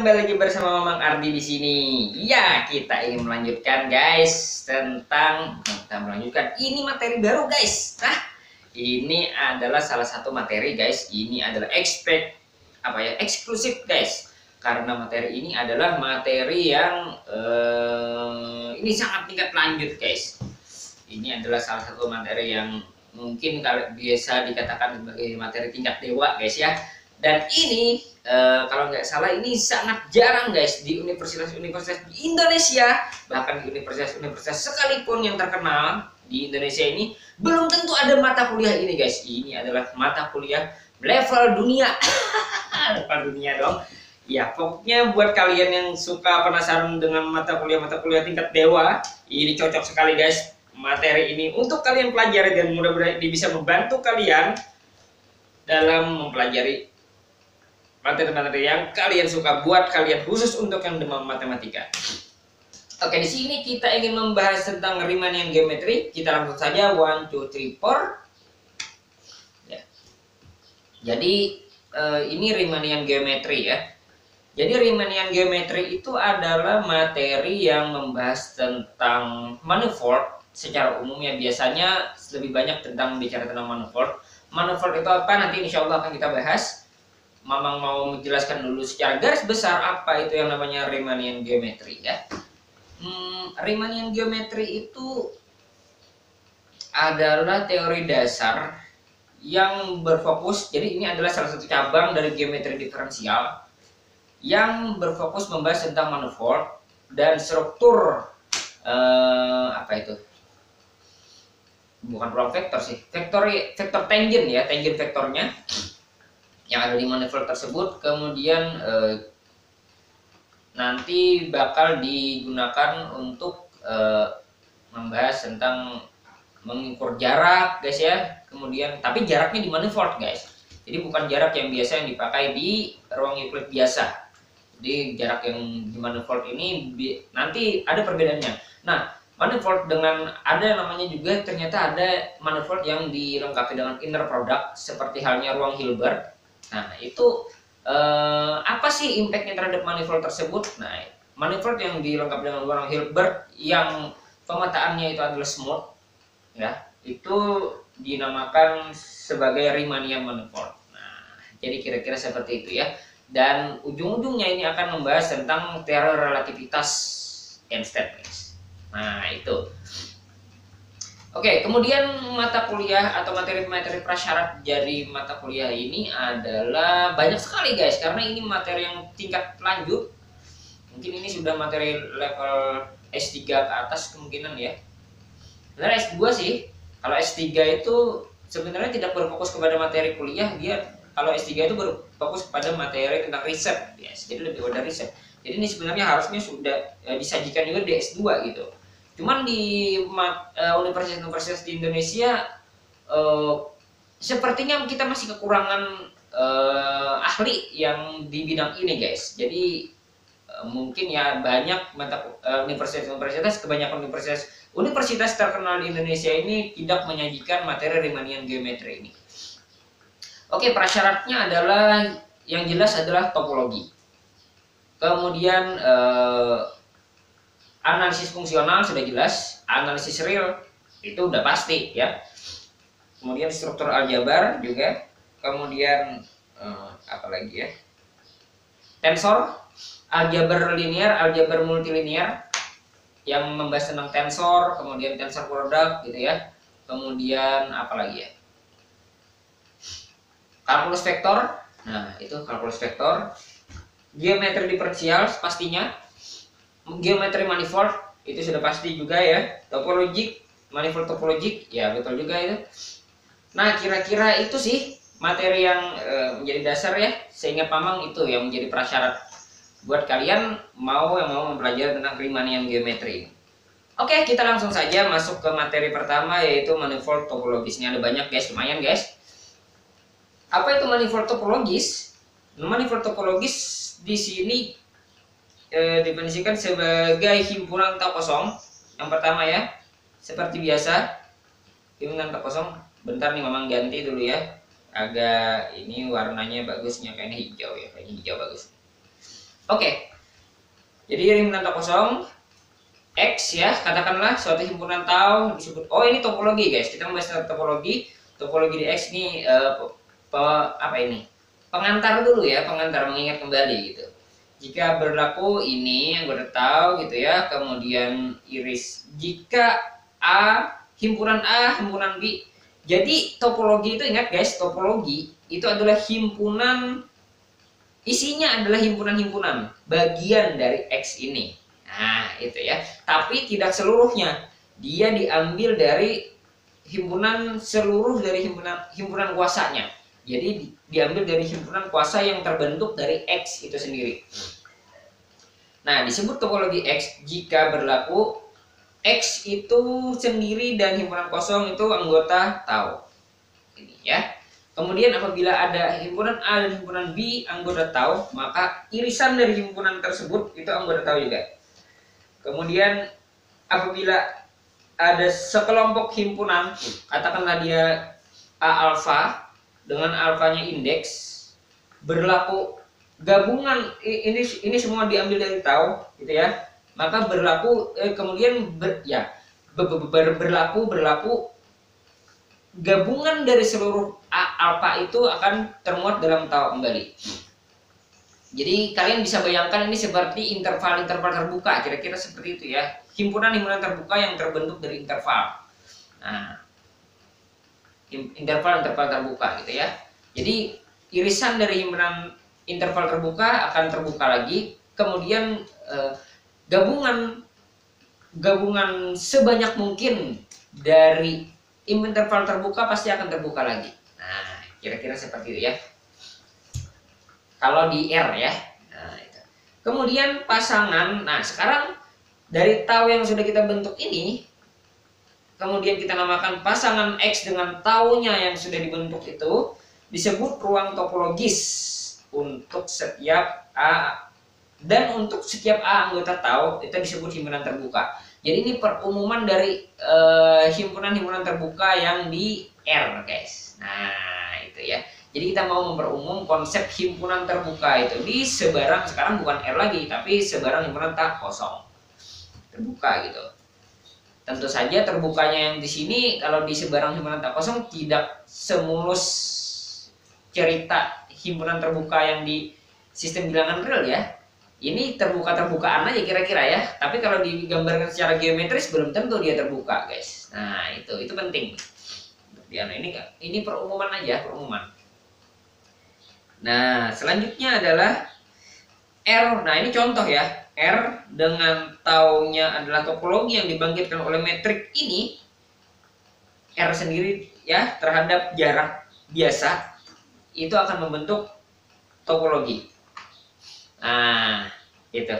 kembali lagi bersama Mamang Ardi di sini. Ya, kita ingin melanjutkan guys tentang ini materi baru guys. Nah, ini adalah salah satu materi guys. Ini adalah eksklusif guys. Karena materi ini adalah materi yang ini sangat tingkat lanjut guys. Ini adalah salah satu materi yang mungkin biasa dikatakan sebagai materi tingkat dewa guys ya. Dan ini kalau nggak salah ini sangat jarang guys di universitas-universitas di Indonesia, bahkan di universitas-universitas sekalipun yang terkenal di Indonesia ini belum tentu ada mata kuliah ini guys. Ini adalah mata kuliah level dunia. Level dunia dong. Ya pokoknya buat kalian yang suka penasaran dengan mata kuliah tingkat dewa, ini cocok sekali guys materi ini untuk kalian pelajari, dan mudah-mudahan ini bisa membantu kalian dalam mempelajari materi-materi yang kalian suka, buat kalian khusus untuk yang demam matematika. Oke, di sini kita ingin membahas tentang Riemannian geometry. Kita langsung saja 1 2 3 4. Ya. Jadi ini Riemannian geometry ya. Jadi Riemannian geometry itu adalah materi yang membahas tentang manifold secara umumnya. Biasanya lebih banyak tentang bicara tentang manifold. Manifold itu apa? Nanti insya Allah akan kita bahas. Mamang mau menjelaskan dulu secara garis besar apa itu yang namanya Riemannian geometry ya. Riemannian geometry itu adalah teori dasar yang berfokus, jadi ini adalah salah satu cabang dari geometri diferensial yang berfokus membahas tentang manifold dan struktur bukan ruang vektor sih, vektor tangent ya, tangent vektornya yang ada di manifold tersebut. Kemudian nanti bakal digunakan untuk membahas tentang mengukur jarak guys ya. Kemudian tapi jaraknya di manifold guys, jadi bukan jarak yang biasa yang dipakai di ruang Euclid biasa. Jadi jarak yang di manifold ini nanti ada perbedaannya. Nah, manifold dengan ada namanya juga, ternyata ada manifold yang dilengkapi dengan inner product seperti halnya ruang Hilbert. Nah, itu apa sih impactnya terhadap manifold tersebut? Nah, manifold yang dilengkapi dengan ruang Hilbert yang pemetaannya itu adalah smooth, ya, itu dinamakan sebagai Riemannian manifold. Nah, jadi kira-kira seperti itu ya. Dan ujung-ujungnya ini akan membahas tentang teori relativitas Einstein. Nah, itu. Oke, kemudian mata kuliah atau materi-materi prasyarat dari mata kuliah ini adalah banyak sekali guys, karena ini materi yang tingkat lanjut. Mungkin ini sudah materi level S3 ke atas kemungkinan ya. Sebenarnya S2 sih. Kalau S3 itu sebenarnya tidak berfokus kepada materi kuliah, dia kalau S3 itu berfokus pada materi tentang riset, yes. Jadi lebih pada riset. Jadi ini sebenarnya harusnya sudah disajikan juga di S2 gitu. Cuman di universitas-universitas di Indonesia sepertinya kita masih kekurangan ahli yang di bidang ini guys. Jadi mungkin ya banyak universitas-universitas, kebanyakan universitas terkenal di Indonesia ini tidak menyajikan materi Riemannian geometry ini. Oke, prasyaratnya adalah yang jelas adalah topologi. Kemudian analisis fungsional sudah jelas, analisis real itu udah pasti ya. Kemudian struktur aljabar juga, kemudian apa lagi ya? Tensor, aljabar linear, aljabar multilinear yang membahas tentang tensor, kemudian tensor produk gitu ya. Kemudian apa lagi ya? Kalkulus vektor. Nah, itu kalkulus vektor. Geometri diferensial pastinya. Geometri manifold itu sudah pasti juga ya. Topologik, manifold topologik ya betul juga itu. Nah, kira-kira itu sih materi yang menjadi dasar ya, sehingga Mamang itu yang menjadi prasyarat buat kalian yang mau mempelajari tentang Riemannian geometry. Oke, kita langsung saja masuk ke materi pertama, yaitu manifold topologis. Ini ada banyak guys, lumayan guys. Apa itu manifold topologis? Manifold topologis di sini definisikan sebagai himpunan tak kosong. Yang pertama ya, seperti biasa, himpunan tak kosong. Bentar nih, Mamang ganti dulu ya. Agak ini warnanya bagusnya, kayaknya hijau ya, kayaknya hijau bagus. Oke, jadi himpunan tau kosong X ya, katakanlah suatu himpunan tau disebut, oh ini topologi guys, kita membahas topologi. Topologi di X ini apa ini? Pengantar dulu ya, pengantar mengingat kembali gitu. Jika berlaku ini yang gue udah tahu gitu ya, kemudian iris. Jika himpunan A, himpunan B. Jadi topologi itu ingat guys, topologi itu adalah himpunan, isinya adalah himpunan-himpunan bagian dari X ini. Nah itu ya, tapi tidak seluruhnya. Dia diambil dari himpunan, seluruh dari himpunan kuasanya. Jadi diambil dari himpunan kuasa yang terbentuk dari X itu sendiri. Nah, disebut topologi X jika berlaku X itu sendiri dan himpunan kosong itu anggota tau. Ini ya. Kemudian apabila ada himpunan A dan himpunan B anggota tau, maka irisan dari himpunan tersebut itu anggota tau juga. Kemudian apabila ada sekelompok himpunan, katakanlah dia A alfa dengan alfanya indeks, berlaku gabungan ini semua diambil dari tau gitu ya, maka berlaku kemudian berlaku gabungan dari seluruh A alfa itu akan termuat dalam tau kembali. Jadi kalian bisa bayangkan ini seperti interval-interval terbuka, kira-kira seperti itu ya, himpunan-himpunan terbuka yang terbentuk dari interval. Nah, interval-interval terbuka gitu ya. Jadi irisan dari himpunan interval terbuka akan terbuka lagi, kemudian gabungan sebanyak mungkin dari interval terbuka pasti akan terbuka lagi. Nah, kira-kira seperti itu ya. Kalau di R ya. Nah, itu. Kemudian pasangan. Nah, sekarang dari tau yang sudah kita bentuk ini, kemudian kita namakan pasangan X dengan taunya yang sudah dibentuk itu disebut ruang topologis untuk setiap A, dan untuk setiap A anggota tau itu disebut himpunan terbuka. Jadi ini perumuman dari himpunan-himpunan terbuka yang di R guys. Nah itu ya. Jadi kita mau memperumum konsep himpunan terbuka itu di sebarang, sekarang bukan R lagi tapi sebarang himpunan tak kosong terbuka gitu. Tentu saja terbukanya yang di sini kalau di sebarang himpunan tak kosong tidak semulus cerita himpunan terbuka yang di sistem bilangan real ya. Ini terbuka-terbukaan aja kira-kira ya. Tapi kalau digambarkan secara geometris belum tentu dia terbuka, guys. Nah, itu penting. Ini perumuman aja, perumuman. Nah, selanjutnya adalah R. Nah, ini contoh ya. R dengan taunya adalah topologi yang dibangkitkan oleh metrik ini. R sendiri ya terhadap jarak biasa itu akan membentuk topologi. Nah, itu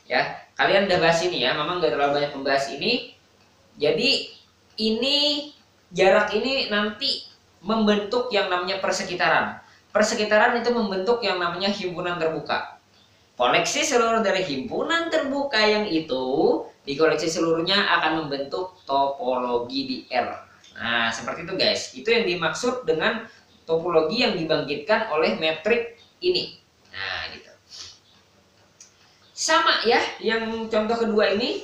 ya. Kalian udah bahas ini ya. Memang gak terlalu banyak membahas ini. Jadi ini jarak ini nanti membentuk yang namanya persekitaran. Persekitaran itu membentuk yang namanya himpunan terbuka. Koleksi seluruh dari himpunan terbuka yang itu dikoleksi seluruhnya akan membentuk topologi di R. Nah, seperti itu guys. Itu yang dimaksud dengan topologi yang dibangkitkan oleh metrik ini. Nah, gitu. Sama ya, yang contoh kedua ini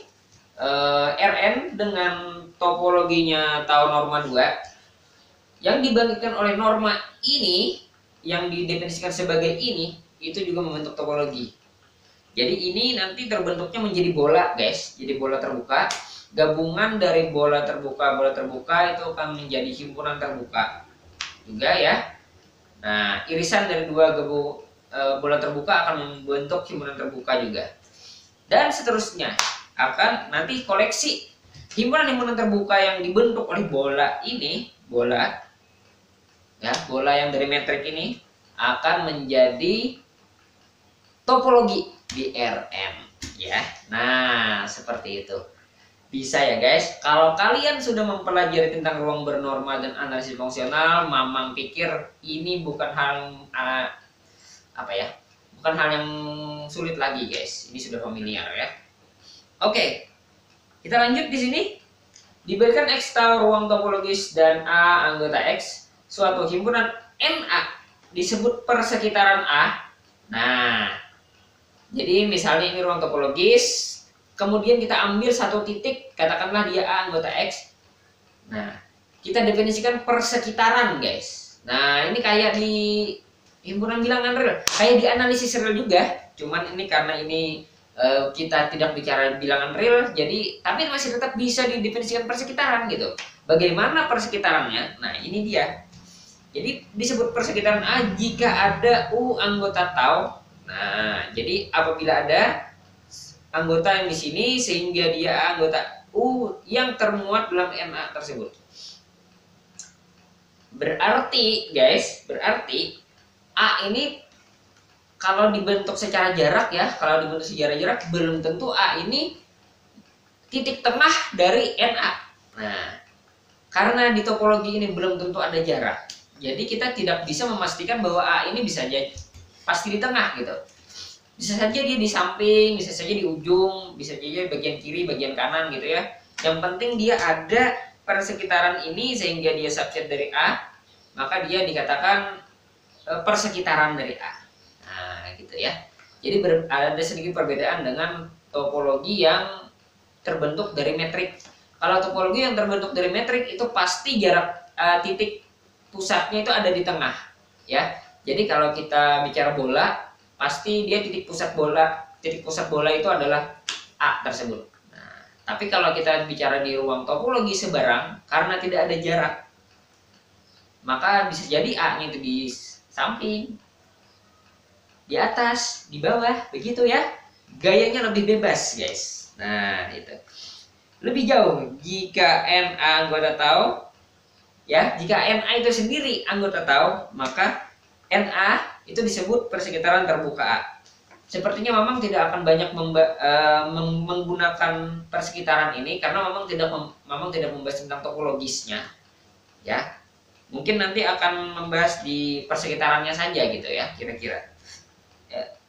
Rn dengan topologinya tau norma 2 yang dibangkitkan oleh norma ini yang didefinisikan sebagai ini, itu juga membentuk topologi. Jadi ini nanti terbentuknya menjadi bola guys, jadi bola terbuka. Gabungan dari bola terbuka itu akan menjadi himpunan terbuka juga ya. Nah, irisan dari dua bola terbuka akan membentuk himpunan terbuka juga. Dan seterusnya akan nanti koleksi himpunan-himpunan terbuka yang dibentuk oleh bola ini, bola yang dari metrik ini akan menjadi topologi di Rn ya. Nah, seperti itu. Bisa ya guys. Kalau kalian sudah mempelajari tentang ruang bernorma dan analisis fungsional, Mamang pikir ini bukan hal bukan hal yang sulit lagi guys. Ini sudah familiar ya. Oke. Kita lanjut di sini. Diberikan X tahu ruang topologis dan A anggota X, suatu himpunan NA disebut persekitaran A. Nah, Jadi misalnya ini ruang topologis, kemudian kita ambil satu titik, katakanlah dia A anggota X. Nah, kita definisikan persekitaran, guys. Nah, ini kayak di himpunan bilangan real, kayak di analisis real juga. Cuman ini karena ini kita tidak bicara bilangan real, jadi tapi masih tetap bisa didefinisikan persekitaran gitu. Bagaimana persekitarannya? Nah, ini dia. Jadi disebut persekitaran A jika ada U anggota tau. Nah, jadi apabila ada anggota yang di sini sehingga dia anggota U yang termuat dalam NA tersebut. Berarti, guys, berarti A ini kalau dibentuk secara jarak ya, kalau dibentuk secara jarak belum tentu A ini titik tengah dari NA. Nah, karena di topologi ini belum tentu ada jarak, jadi kita tidak bisa memastikan bahwa A ini bisa jadi pasti di tengah gitu. Bisa saja dia di samping, bisa saja di ujung, bisa saja bagian kiri, bagian kanan gitu ya. Yang penting dia ada persekitaran ini sehingga dia subset dari A, maka dia dikatakan persekitaran dari A. Nah, gitu ya. Jadi ada sedikit perbedaan dengan topologi yang terbentuk dari metrik. Kalau topologi yang terbentuk dari metrik itu pasti jarak titik pusatnya itu ada di tengah, ya. Jadi kalau kita bicara bola, pasti dia titik pusat bola itu adalah A tersebut. Nah, tapi kalau kita bicara di ruang topologi sebarang, karena tidak ada jarak, maka bisa jadi A-nya itu di samping, di atas, di bawah, begitu ya. Gayanya lebih bebas, guys. Nah, itu. Lebih jauh jika NA anggota tau, ya, jika NA itu sendiri anggota tau, maka NA itu disebut persekitaran terbuka A. Sepertinya Mamang tidak akan banyak menggunakan persekitaran ini karena Mamang tidak membahas tentang topologisnya, ya. Mungkin nanti akan membahas di persekitarannya saja gitu ya, kira-kira.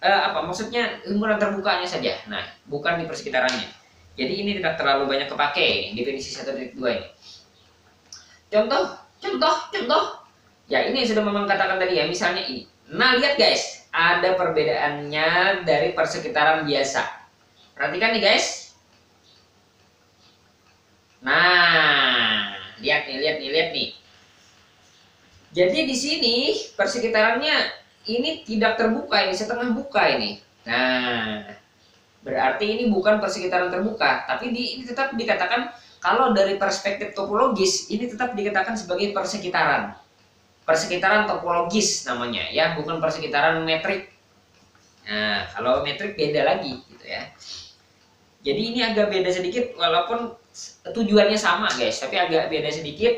Apa maksudnya, himpunan terbukanya saja. Nah, bukan di persekitarannya. Jadi ini tidak terlalu banyak kepake definisi 1.2 ini. Contoh. Ya, ini sudah Mamang katakan tadi ya, misalnya ini. Nah, lihat guys, ada perbedaannya dari persekitaran biasa. Perhatikan nih guys. Nah, lihat nih. Jadi di sini persekitarannya ini tidak terbuka, ini setengah buka ini. Nah, berarti ini bukan persekitaran terbuka, tapi ini tetap dikatakan, kalau dari perspektif topologis ini tetap dikatakan sebagai persekitaran. Persekitaran topologis namanya ya, bukan persekitaran metrik. Nah, kalau metrik beda lagi gitu ya. Jadi ini agak beda sedikit, walaupun tujuannya sama guys, tapi agak beda sedikit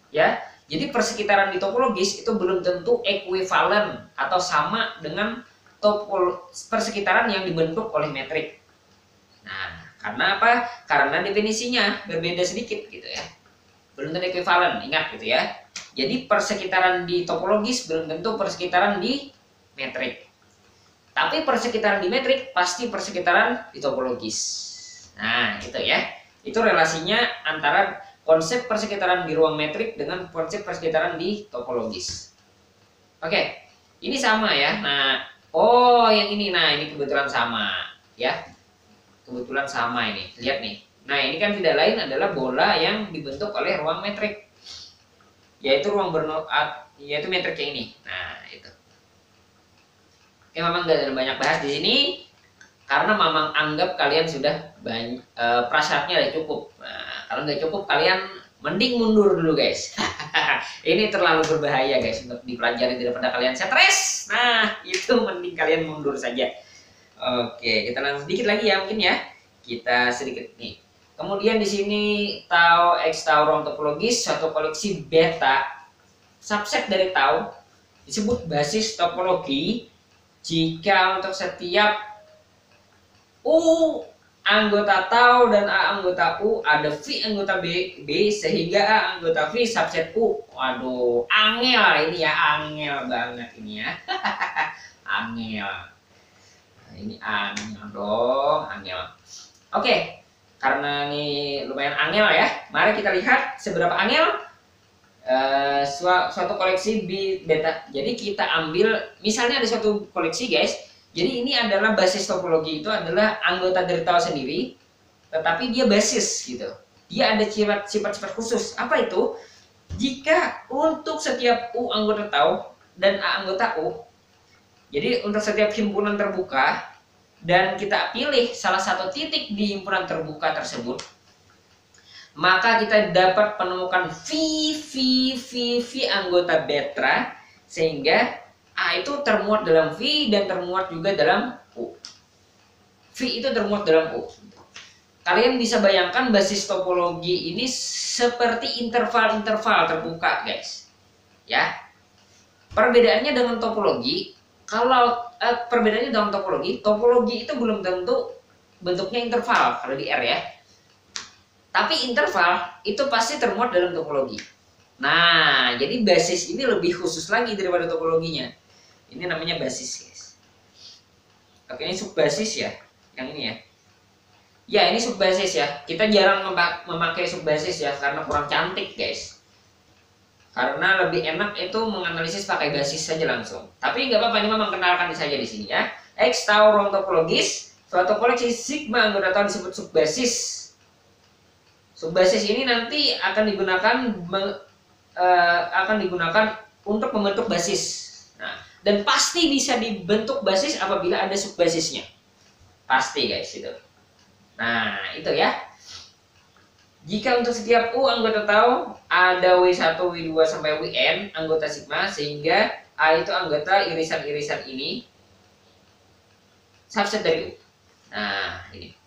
ya. Jadi persekitaran di topologis itu belum tentu ekuivalen atau sama dengan persekitaran yang dibentuk oleh metrik. Nah, karena apa? Karena definisinya berbeda sedikit gitu ya. Belum tentu ekuivalen, ingat gitu ya. Jadi persekitaran di topologis belum tentu persekitaran di metrik. Tapi persekitaran di metrik pasti persekitaran di topologis. Nah, itu ya. Itu relasinya antara konsep persekitaran di ruang metrik dengan konsep persekitaran di topologis. Oke, ini sama ya. Nah, yang ini, nah ini kebetulan sama ya. Kebetulan sama ini. Lihat nih. Nah, ini kan tidak lain adalah bola yang dibentuk oleh ruang metrik, yaitu yaitu metriknya ini. Nah, itu. Oke, Mamang gak banyak bahas di sini karena Mamang anggap kalian sudah prasyaratnya udah cukup. Nah, kalau nggak cukup kalian mending mundur dulu guys. Ini terlalu berbahaya guys untuk dipelajari daripada kalian stres. Nah, itu mending kalian mundur saja. Oke, kita langsung sedikit lagi ya mungkin ya. Kita sedikit nih. Kemudian di sini tau X tau ruang topologis suatu koleksi beta subset dari tau disebut basis topologi jika untuk setiap U anggota tau dan A anggota U ada V anggota B sehingga A anggota V subset U. Waduh, angel ini ya, angel banget ini ya. Angel. Nah, ini angel dong, angel. Oke. Karena ini lumayan angel ya, mari kita lihat seberapa angel suatu koleksi beta. Jadi kita ambil, misalnya ada suatu koleksi guys, Jadi ini adalah basis topologi, itu adalah anggota dari tau sendiri, tetapi dia basis gitu. Dia ada sifat-sifat khusus. Apa itu? Jika untuk setiap U anggota tau dan A anggota U, jadi untuk setiap himpunan terbuka dan kita pilih salah satu titik di himpunan terbuka tersebut, maka kita dapat menemukan V anggota beta, sehingga A itu termuat dalam V dan termuat juga dalam U. V itu termuat dalam U. Kalian bisa bayangkan basis topologi ini seperti interval-interval terbuka, guys. Ya. Perbedaannya dengan topologi, kalau perbedaannya dalam topologi itu belum tentu bentuknya interval kalau di R ya. Tapi interval itu pasti termuat dalam topologi. Nah, jadi basis ini lebih khusus lagi daripada topologinya. Ini namanya basis, guys. Oke, ini subbasis ya. Yang ini ya. Ya, ini subbasis ya. Kita jarang memakai subbasis ya, karena kurang cantik, guys. Karena lebih enak itu menganalisis pakai basis saja langsung. Tapi nggak apa-apa, ini memang kenalkan saja di sini ya. X tau ruang topologis. Suatu koleksi sigma anggota tau disebut subbasis. Subbasis ini nanti akan digunakan untuk membentuk basis. Nah, dan pasti bisa dibentuk basis apabila ada subbasisnya. Pasti, guys, itu. Nah, itu ya. Jika untuk setiap U anggota tau ada W1, W2 sampai Wn anggota sigma, sehingga A itu anggota irisan-irisan ini subset dari U. Nah, ini.